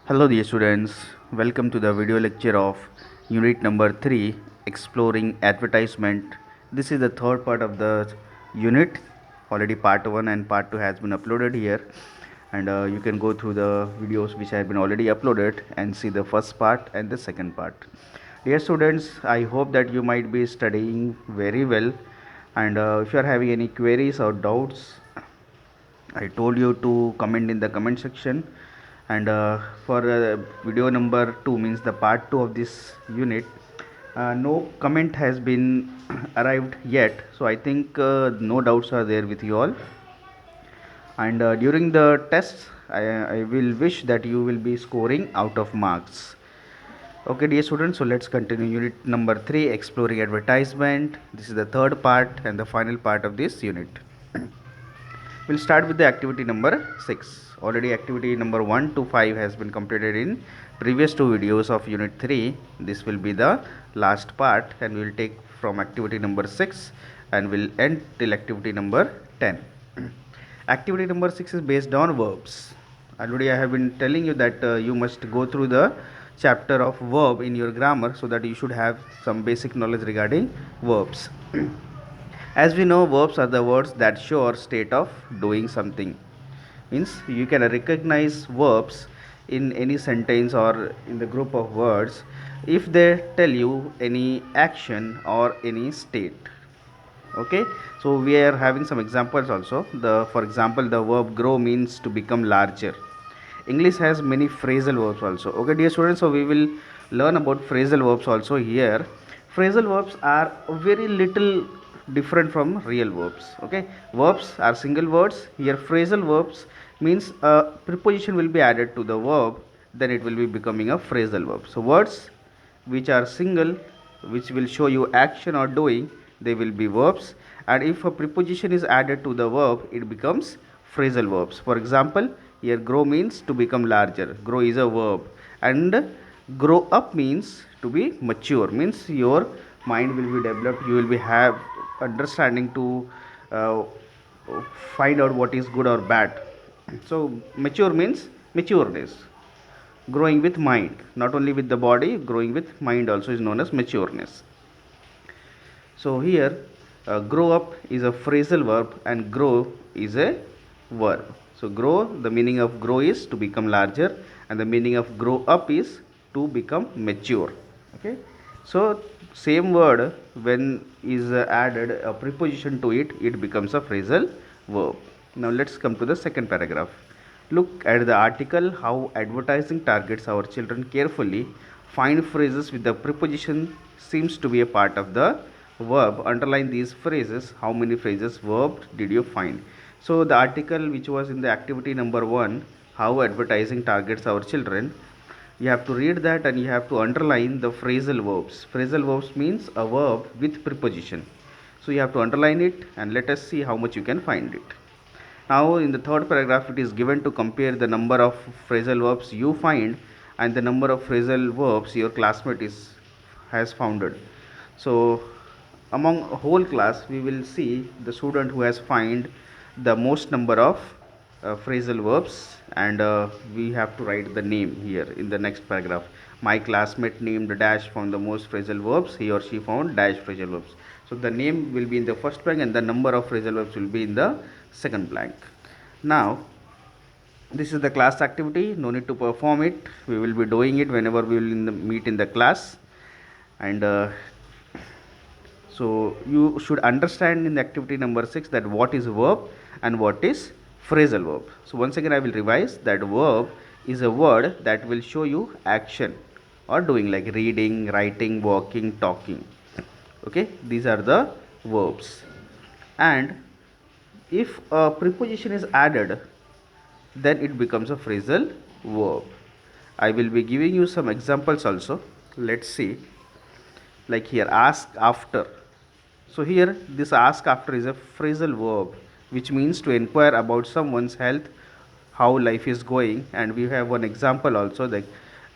Hello dear students, welcome to the video lecture of unit number 3 exploring advertisement. This is the third part of the unit. Already part 1 and part 2 has been uploaded here, and you can go through the videos which have been already uploaded and see the first part and the second part. Dear students, I hope that you might be studying very well, and if you are having any queries or doubts, I told you to comment in the comment section. And for video number 2 means the part 2 of this unit, no comment has been arrived yet, so I think no doubts are there with you all. And during the tests, I will wish that you will be scoring out of marks. Okay dear students, so let's continue unit number 3 exploring advertisement. This is the third part and the final part of this unit. We'll start with the activity number 6. Already activity number 1 to 5 has been completed in previous two videos of unit 3. This will be the last part, and we will take from activity number 6 and we'll end till activity number 10. Activity number 6 is based on verbs. Already I have been telling you that you must go through the chapter of verb in your grammar, so that you should have some basic knowledge regarding verbs. As we know, verbs are the words that show our state of doing something. Means you can recognize verbs in any sentence or in the group of words if they tell you any action or any state. Okay, so we are having some examples also. For example, the verb grow means to become larger. English has many phrasal verbs also. Okay dear students, so we will learn about phrasal verbs also here. Phrasal verbs are very little different from real verbs. Okay, verbs are single words. Here phrasal verbs means a preposition will be added to the verb, then it will be becoming a phrasal verb. So words which are single, which will show you action or doing, they will be verbs. And if a preposition is added to the verb, it becomes phrasal verbs. For example, here grow means to become larger. Grow is a verb. And grow up means to be mature, means your mind will be developed, you will be have understanding to uh, find out what is good or bad. So mature means matureness, growing with mind, not only with the body, growing with mind also is known as matureness. So here grow up is a phrasal verb and grow is a verb. So grow, the meaning of grow is to become larger, and the meaning of grow up is to become mature. Okay, so same word, when is added a preposition to it, it becomes a phrasal verb. Now let's come to the second paragraph. Look at the article how advertising targets our children carefully. Find phrases with the preposition seems to be a part of the verb. Underline these phrases. How many phrases verb did you find? So the article which was in the activity number 1, how advertising targets our children, you have to read that and you have to underline the phrasal verbs. Phrasal verbs means a verb with preposition. So you have to underline it, and let us see how much you can find it. Now in the third paragraph, it is given to compare the number of phrasal verbs you find and the number of phrasal verbs your classmate has founded. So among a whole class, we will see the student who has find the most number of phrasal verbs, and we have to write the name here in the next paragraph. My classmate named dash found the most phrasal verbs. He or she found dash phrasal verbs. So the name will be in the first blank and the number of phrasal verbs will be in the second blank. Now this is the class activity, no need to perform it, we will be doing it whenever we will meet in the class. And so you should understand in the activity number 6 that what is verb and what is phrasal verb. So once again I will revise that verb is a word that will show you action or doing, like reading, writing, walking, talking. Okay, these are the verbs. And if a preposition is added, then it becomes a phrasal verb. I will be giving you some examples also. Let's see. Like here, ask after. So here, this ask after is a phrasal verb, which means to inquire about someone's health, how life is going. And we have one example also, like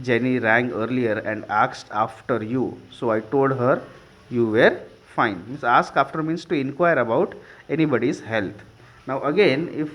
Jenny rang earlier and asked after you. So I told her you were fine. Means ask after means to inquire about anybody's health. Now again, if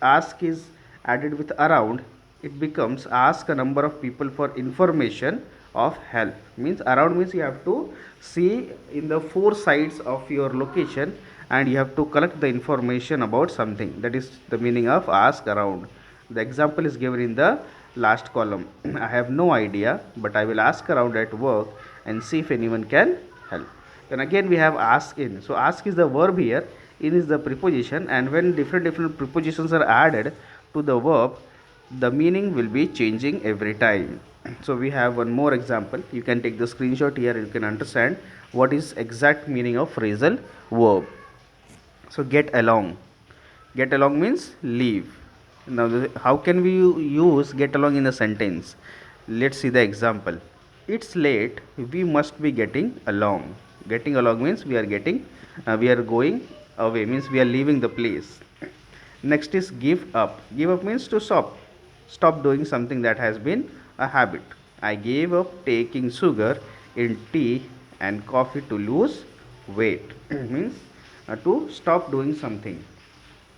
ask is added with around, it becomes ask a number of people for information of help. Means around means you have to see in the four sides of your location and you have to collect the information about something. That is the meaning of ask around. The example is given in the last column. I have no idea, but I will ask around at work and see if anyone can help. Then again we have ask in. So ask is the verb here, in is the preposition, and when different prepositions are added to the verb, the meaning will be changing every time. So we have one more example. You can take the screenshot here, you can understand what is exact meaning of phrasal verb. So get along. Get along means leave. Now how can we use get along in a sentence? Let's see the example. It's late, we must be getting along. Getting along means we are getting we are going away, means we are leaving the place. Next is give up. Give up means to stop doing something that has been a habit. I gave up taking sugar in tea and coffee to lose weight. Means to stop doing something.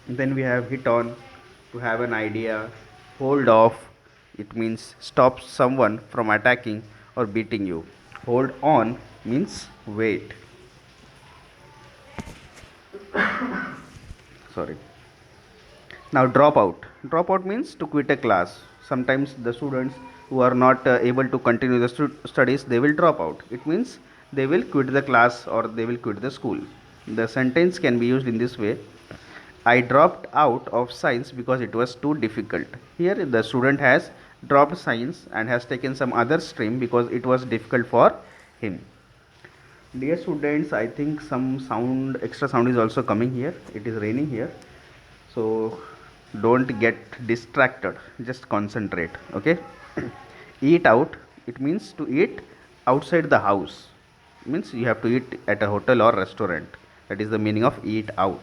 Then we have hit on, to have an idea. Hold off, it means stop someone from attacking or beating you. Hold on means wait. Sorry. Now drop out. Drop out means to quit a class. Sometimes the students who are not able to continue the studies, they will drop out. It means they will quit the class or they will quit the school. The sentence can be used in this way. I dropped out of science because it was too difficult. Here the student has dropped science and has taken some other stream because it was difficult for him. Dear students, I think some extra sound is also coming here. It is raining here. So don't get distracted, just concentrate. Okay. Eat out, it means to eat outside the house. It means you have to eat at a hotel or restaurant. That is the meaning of eat out.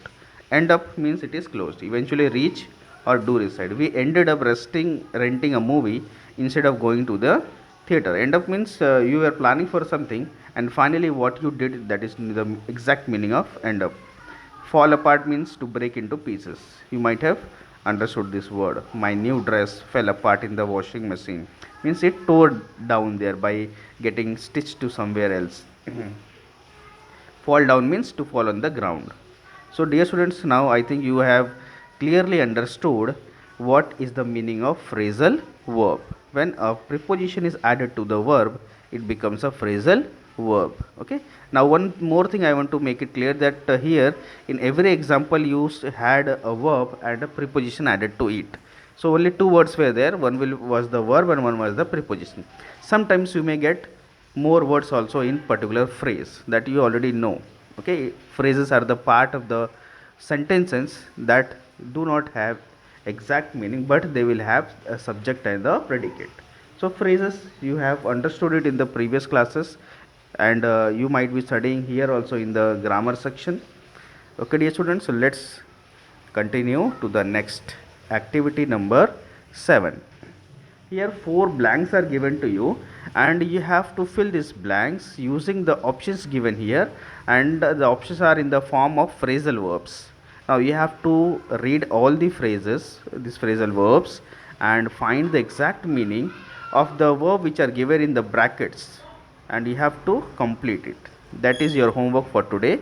End up means it is closed. Eventually reach or do reside. We ended up renting a movie instead of going to the theater. End up means you were planning for something and finally what you did, that is the exact meaning of end up. Fall apart means to break into pieces. You might have understood this word. My new dress fell apart in the washing machine. Means it tore down there by getting stitched to somewhere else. Fall down means to fall on the ground. So dear students, now I think you have clearly understood what is the meaning of phrasal verb. When a preposition is added to the verb, it becomes a phrasal verb. Okay. Now one more thing I want to make it clear, that here in every example you had a verb and a preposition added to it. So only two words were there. One was the verb and one was the preposition. Sometimes you may get more words also in particular phrase that you already know. Okay, phrases are the part of the sentences that do not have exact meaning, but they will have a subject and the predicate. So phrases you have understood it in the previous classes, and you might be studying here also in the grammar section. Okay dear students, so let's continue to the next activity number 7. Here 4 blanks are given to you and you have to fill these blanks using the options given here, and the options are in the form of phrasal verbs. Now you have to read all the phrases, these phrasal verbs, and find the exact meaning of the verb which are given in the brackets, and you have to complete it. That is your homework for today.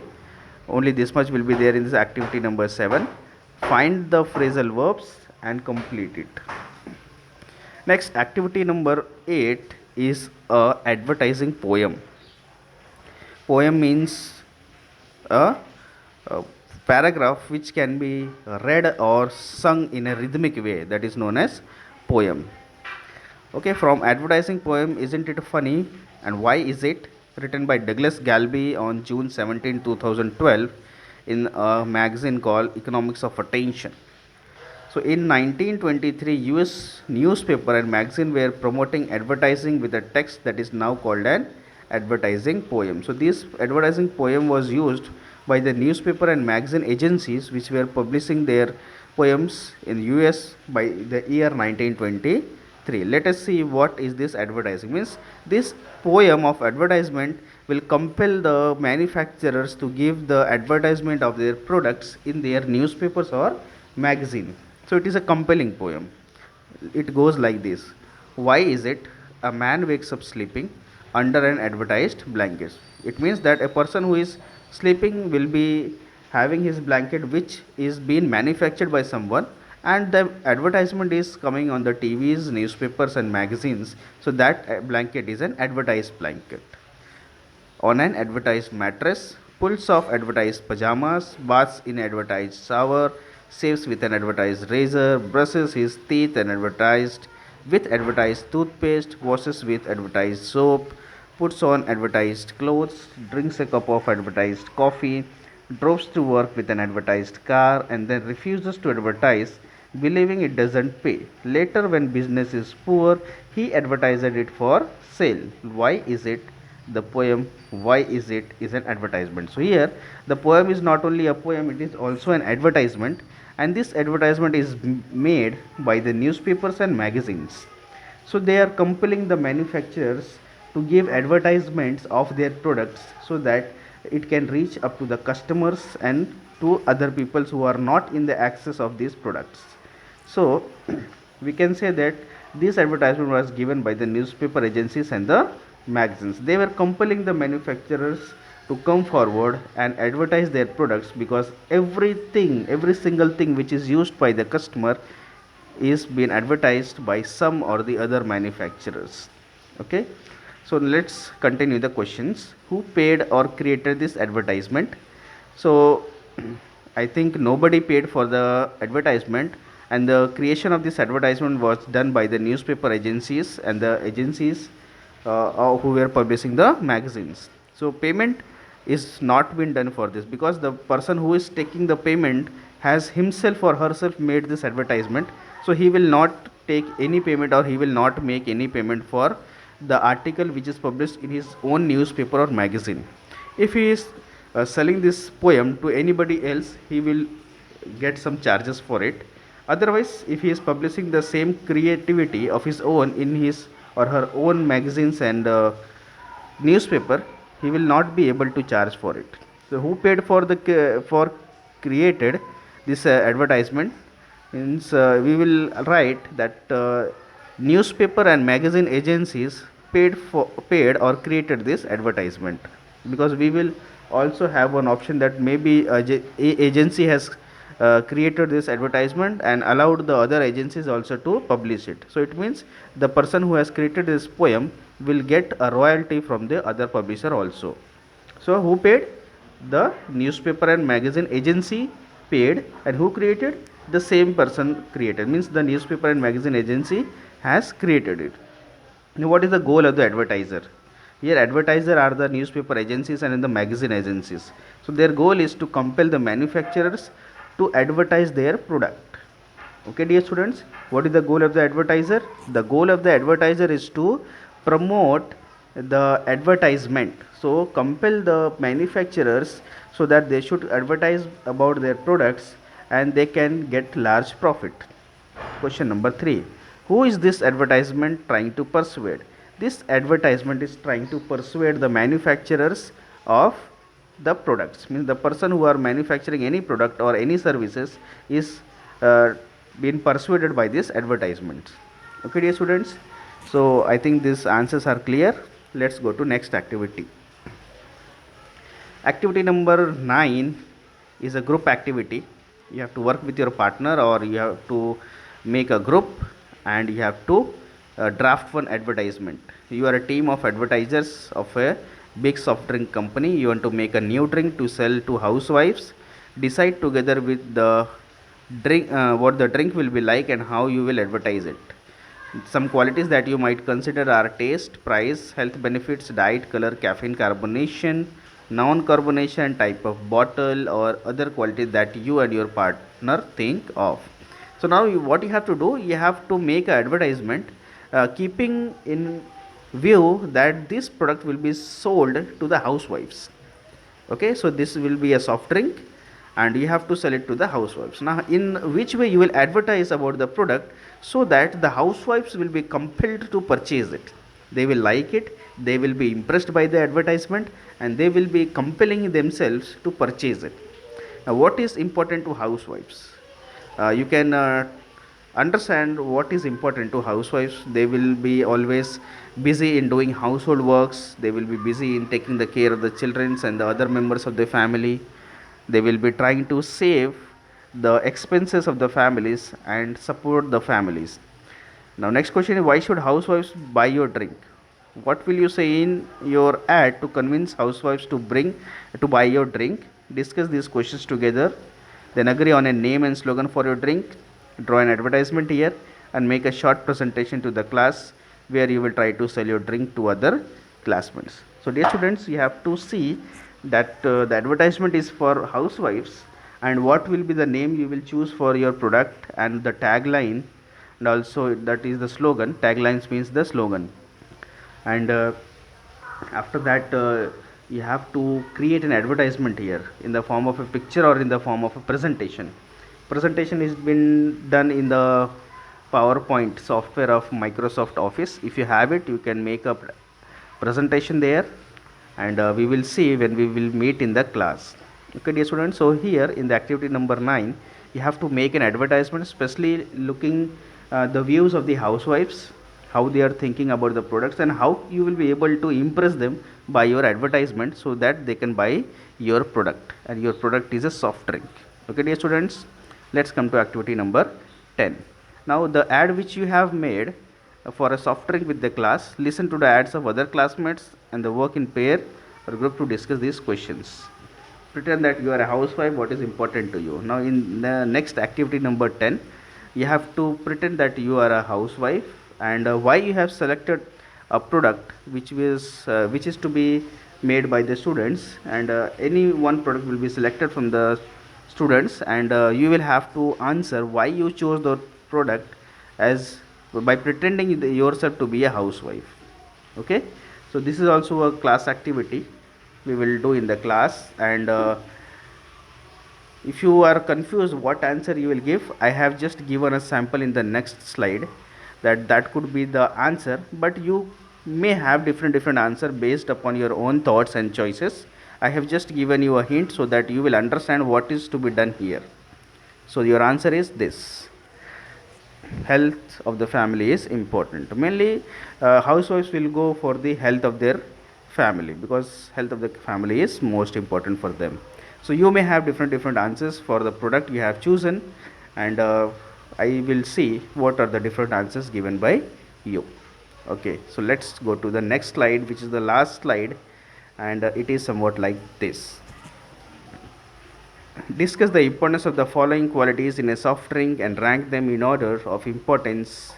Only this much will be there in this activity number 7. Find the phrasal verbs and complete it. Next, activity number 8 is a advertising poem. Poem means a paragraph which can be read or sung in a rhythmic way, that is known as poem. Okay, from advertising poem, isn't it funny and why is it? Written by Douglas Galby on June 17, 2012 in a magazine called Economics of Attention. So in 1923, US newspaper and magazine were promoting advertising with a text that is now called an advertising poem. So this advertising poem was used by the newspaper and magazine agencies which were publishing their poems in US by the year 1923. Let us see what is this advertising. Means this poem of advertisement will compel the manufacturers to give the advertisement of their products in their newspapers or magazine. So it is a compelling poem. It goes like this. Why is it a man wakes up sleeping under an advertised blanket? It means that a person who is sleeping will be having his blanket which is being manufactured by someone, and the advertisement is coming on the TVs, newspapers and magazines. So that blanket is an advertised blanket. On an advertised mattress, pulls off advertised pajamas, baths in advertised shower, shaves with an advertised razor, brushes his teeth and advertised with advertised toothpaste, washes with advertised soap, puts on advertised clothes, drinks a cup of advertised coffee, drives to work with an advertised car, and then refuses to advertise, believing it doesn't pay. Later, when business is poor, he advertised it for sale. Why is it? The poem Why is it is an advertisement. So here the poem is not only a poem, it is also an advertisement, and this advertisement is made by the newspapers and magazines. So they are compelling the manufacturers to give advertisements of their products so that it can reach up to the customers and to other people who are not in the access of these products. So we can say that this advertisement was given by the newspaper agencies and the magazines. They were compelling the manufacturers to come forward and advertise their products, because every single thing which is used by the customer is being advertised by some or the other manufacturers. Okay, so let's continue the questions. Who paid or created this advertisement? So I think nobody paid for the advertisement, and the creation of this advertisement was done by the newspaper agencies and the agencies who were publishing the magazines. So payment is not been done for this, because the person who is taking the payment has himself or herself made this advertisement. So he will not take any payment, or he will not make any payment for the article which is published in his own newspaper or magazine. If he is selling this poem to anybody else, he will get some charges for it. Otherwise, if he is publishing the same creativity of his own in his or her own magazines and newspaper, he will not be able to charge for it. So who paid for the for created this advertisement? Means we will write that newspaper and magazine agencies paid or created this advertisement, because we will also have one option that maybe agency has created this advertisement and allowed the other agencies also to publish it. So it means the person who has created this poem will get a royalty from the other publisher also. So who paid? The newspaper and magazine agency paid, and who created? The same person created, means the newspaper and magazine agency has created it. Now what is the goal of the advertiser? Here advertiser are the newspaper agencies and the magazine agencies. So their goal is to compel the manufacturers to advertise their product. Okay dear students, what is the goal of the advertiser? The goal of the advertiser is to promote the advertisement. So compel the manufacturers so that they should advertise about their products and they can get large profit. Question number 3. Who is this advertisement trying to persuade? This advertisement is trying to persuade the manufacturers of the products. Means the person who are manufacturing any product or any services is being persuaded by this advertisement. Okay dear students, so I think these answers are clear. Let's go to next activity. Activity number 9 is a group activity. You have to work with your partner, or you have to make a group, and you have to draft one advertisement. You are a team of advertisers of a big soft drink company. You want to make a new drink to sell to housewives. Decide together with the drink what the drink will be like and how you will advertise it. Some qualities that you might consider are taste, price, health benefits, diet, color, caffeine, carbonation, non-carbonation, type of bottle, or other qualities that you and your partner think of. So now what you have to do, you have to make an advertisement keeping in view that this product will be sold to the housewives. Okay, so this will be a soft drink and you have to sell it to the housewives. Now in which way you will advertise about the product so that the housewives will be compelled to purchase it? They will like it, they will be impressed by the advertisement, and they will be compelling themselves to purchase it. Now what is important to housewives? You can understand what is important to housewives. They will be always busy in doing household works, they will be busy in taking the care of the children and the other members of the family. They will be trying to save the expenses of the families and support the families. Now next question is, why should housewives buy your drink? What will you say in your ad to convince housewives to buy your drink? Discuss these questions together. Then agree on a name and slogan for your drink. Draw an advertisement here and make a short presentation to the class where you will try to sell your drink to other classmates. So dear students, you have to see that the advertisement is for housewives, and what will be the name you will choose for your product and the tagline, and also that is the slogan. Taglines means the slogan. And after that, you have to create an advertisement here in the form of a picture or in the form of a presentation is been done in the PowerPoint software of Microsoft Office. If you have it, you can make a presentation there, and we will see when we will meet in the class. Okay dear students, so here in the activity number 9, you have to make an advertisement, especially looking the views of the housewives, how they are thinking about the products, and how you will be able to impress them by your advertisement so that they can buy your product, and your product is a soft drink. Okay dear students, let's come to activity number 10. Now the ad which you have made for a soft drink with the class, listen to the ads of other classmates and the work in pair or group to discuss these questions. Pretend that you are a housewife, what is important to you. Now in the next activity number 10, you have to pretend that you are a housewife, and why you have selected a product which is to be made by the students, and any one product will be selected from the students, and you will have to answer why you chose the product as by pretending yourself to be a housewife. Okay, so this is also a class activity we will do in the class, and if you are confused what answer you will give, I have just given a sample in the next slide, that could be the answer, but you may have different answer based upon your own thoughts and choices. I have just given you a hint so that you will understand what is to be done here. So your answer is this: health of the family is important. Mainly housewives will go for the health of their family, because health of the family is most important for them. So you may have different answers for the product you have chosen, and I will see what are the different answers given by you. Okay, so let's go to the next slide, which is the last slide, and it is somewhat like this. Discuss the importance of the following qualities in a soft drink and rank them in order of importance.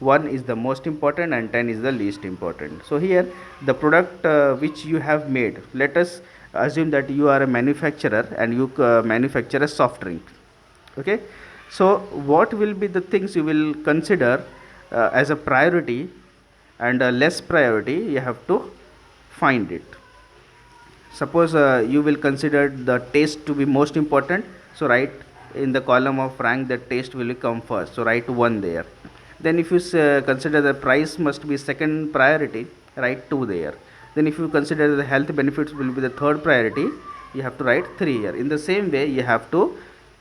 1 is the most important and 10 is the least important. So here the product which you have made, let us assume that you are a manufacturer and you manufacture a soft drink. Okay, so what will be the things you will consider as a priority, and less priority you have to find it. Suppose you will consider the taste to be most important, so write in the column of rank that taste will come first, so write 1 there. Then if you consider the price must be second priority, write 2 there. Then if you consider the health benefits will be the third priority, you have to write 3 here. In the same way you have to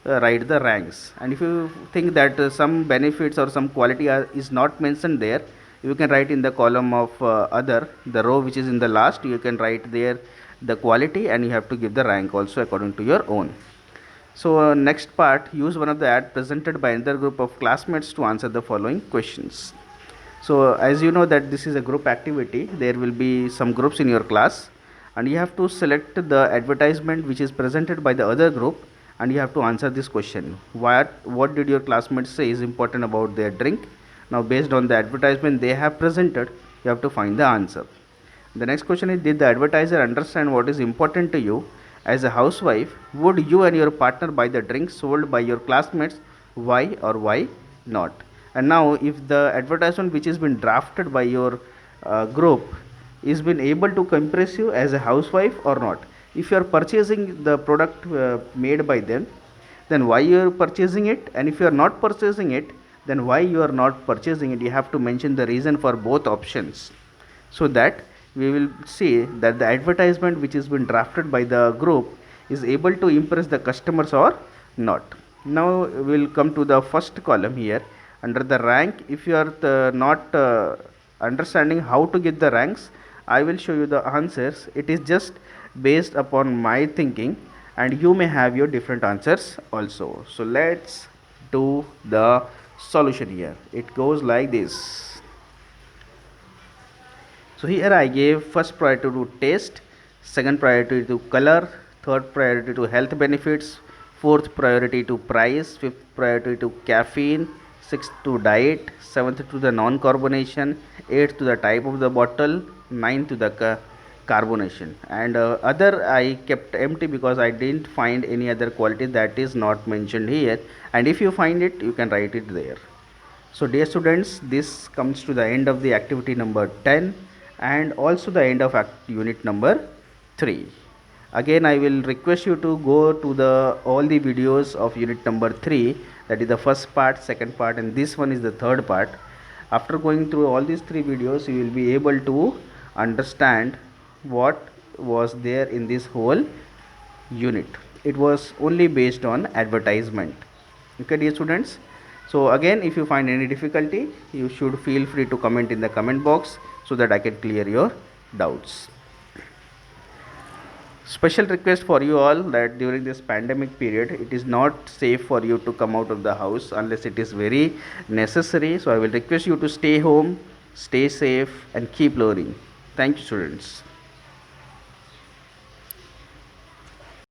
write the ranks, and if you think that some benefits or some quality is not mentioned there, you can write in the column of other, the row which is in the last, you can write there the quality, and you have to give the rank also according to your own. So next part, use one of the ad presented by another group of classmates to answer the following questions. So as you know that this is a group activity, there will be some groups in your class, and you have to select the advertisement which is presented by the other group, and you have to answer this question: what did your classmates say is important about their drink? Now based on the advertisement they have presented, you have to find the answer. The next question is, did the advertiser understand what is important to you? As a housewife, would you and your partner buy the drink sold by your classmates? Why or why not? And now if the advertisement which has been drafted by your group is been able to impress you as a housewife or not. If you are purchasing the product made by them, then why you are purchasing it, and if you are not purchasing it, then why you are not purchasing it. You have to mention the reason for both options, so that we will see that the advertisement which has been drafted by the group is able to impress the customers or not. Now we will come to the first column here. Under the rank, if you are not understanding how to get the ranks, I will show you the answers. It is just based upon my thinking, and you may have your different answers also. So let's do the solution here. It goes like this. So here I gave first priority to taste, second priority to color, third priority to health benefits, fourth priority to price, fifth priority to caffeine, sixth to diet, seventh to the non-carbonation, eighth to the type of the bottle, ninth to the carbonation, and other I kept empty because I didn't find any other quality that is not mentioned here, and if you find it, you can write it there. So dear students, this comes to the end of the activity number 10 and also the end of unit number 3. Again, I will request you to go to the all the videos of unit number 3, that is the first part, second part, and this one is the third part. After going through all these 3 videos, you will be able to understand what was there in this whole unit. It was only based on advertisement. Okay, dear students. So again, if you find any difficulty, you should feel free to comment in the comment box so that I can clear your doubts. Special request for you all that during this pandemic period, it is not safe for you to come out of the house unless it is very necessary. So I will request you to stay home, stay safe, and keep learning. Thank you, students.